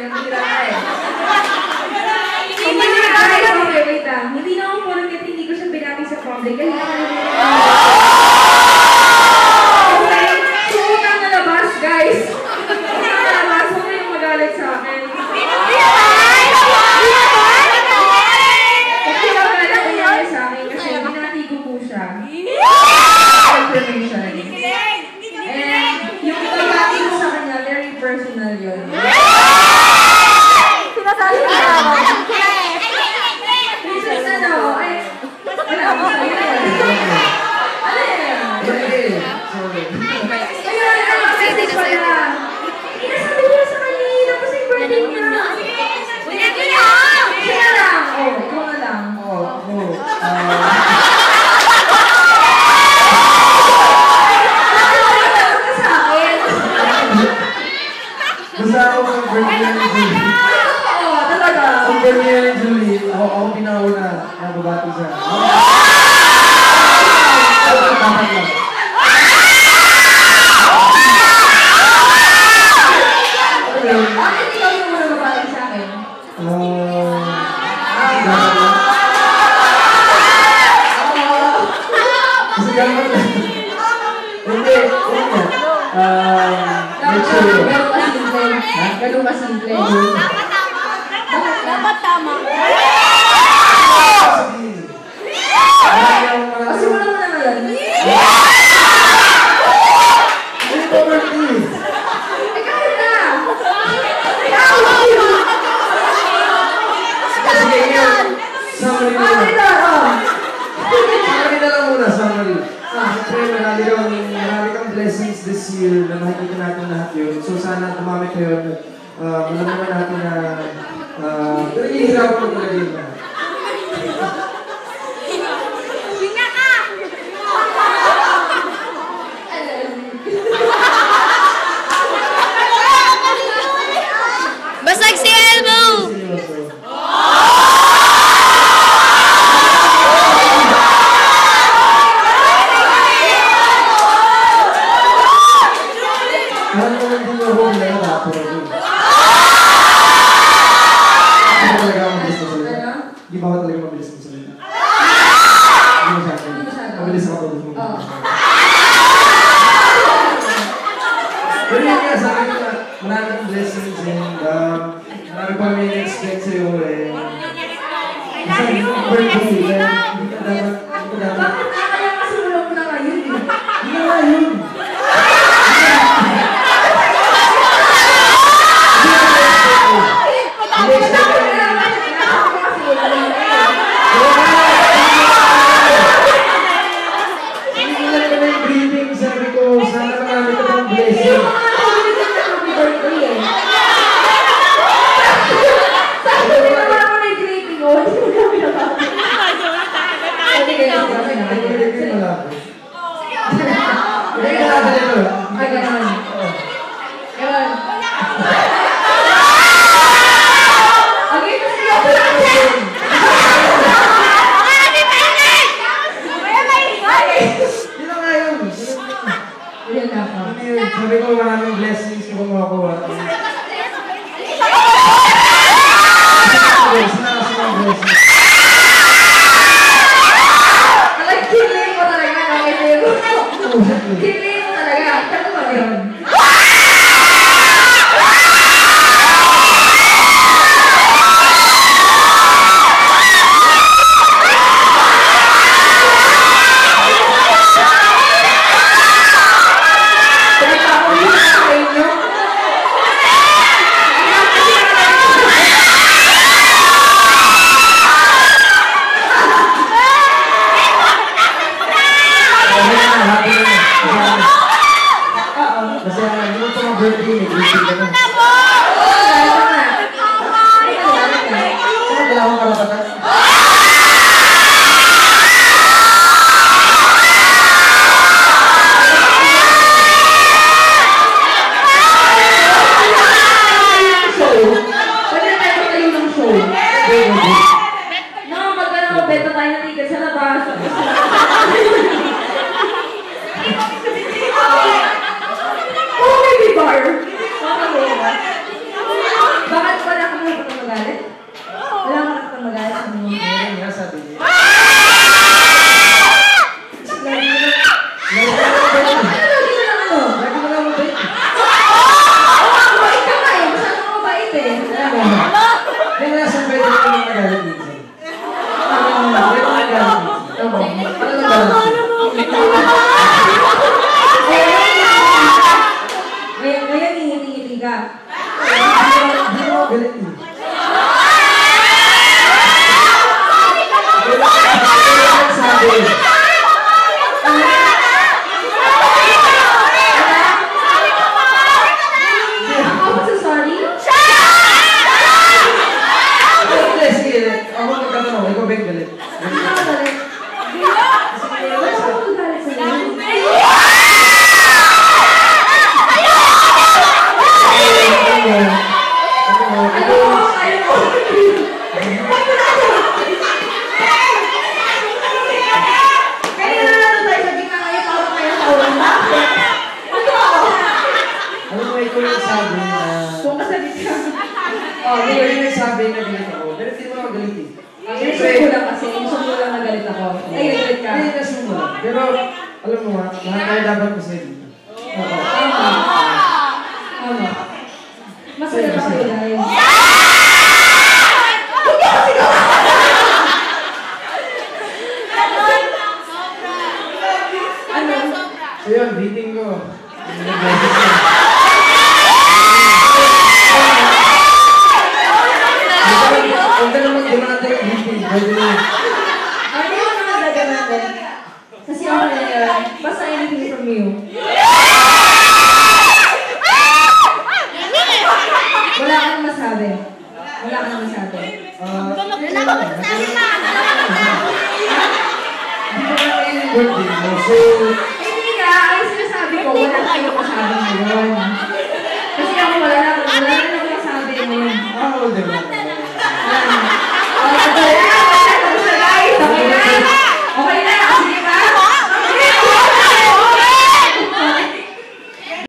Nandira ka eh. Okay, wait lang. Hindi na ako porket hindi ko siya binati sa public. Kasi okay, so utang na labas, guys. Utang na labas, huwag kayong magalit sa akin. Okay, magalit nangyari sa akin kasi binati ko po siya. Confirmation. And yung pagkati ko sa kanya, very personal yun. Sinasabi ko naman. Reason ano, ay, wala ako sa'yo yan. Ano yan? Sorry. Ayun, ano, message pala. Inasabi ko na sa kanya, tapos yung birthday niya. Siya lang. Oh, ikaw na lang. Basta ako kung birthday ni Julie. Oo, talaga. Kung birthday ni Julie, ako pinauna na babati siya. Dapat lang. Bakit ikaw yung muna babati sa akin? Kasi dapat lang. Hindi, make sure. Ganun ka simple. Dapat tama. Kasi wala mo na ngayon. Ano ba birthday? Kahit na! Sige, yan. Summary na lang. Summary na lang muna, summary. Siyempre, marami kang blessings this year na nakikita natin lahat yun. So sana dumami kayo at malaman natin na pero hihirapan ko talaga yun lahat. Hinga ka! Basag si Elmo! Alam ko lang din yung home na yun, pero yun. Hindi ba talaga ang mabilis na salita? Hindi ba ako talaga mabilis na salita? Hindi masyado. Mabilis ako pag Oo. Pero yun nga, sabi ko na marami kang blessings and marami pa may na-expect sa'yo eh. Kasi birthday, hindi ka dapat. Bakit na kaya kasi wala mo na ngayon eh? Hindi nga yun. Sabi ko, sana marami ka pang blessing. Sabi ko naman ako na yung greeting ko. Hindi mo na pinabati. galit mo. Sabi. Ako magsasorry? Hindi, sige. Ako magkatanong. Ikaw ba yung galit? Ako galit. Bakit ako magalit sa'yo? Kaya na tayo sa gitna ngayon, tawag kayo sa ulang ba? Alam mo, ikaw yung sabi na... Kung kasabit ka. Ikaw yung nagsabi na galit ako. Pero hindi mo ako galit eh. Inisip ko lang kasi, inisip ko lang na galit ako. Ay, galit ka. Hindi, nasum mo lang. Pero, alam mo nga, lahat tayo dapat masaya dito. Oo. Tama. Tama. Masaya ba kayo guys? Ano? So yun, dating ko. Huwag ka naman gumanda yung dating. Pwede na. Ano yung mga gagawin? Kasi ako na yun. Basta anything from you. Wala kang masabi. Wala kang masabi. Birthday mo. So, Hindi nga, ang sinasabi ko, wala kang masabi ngayon. Kasi ako wala na akong masabi ngayon. diba? Wala na.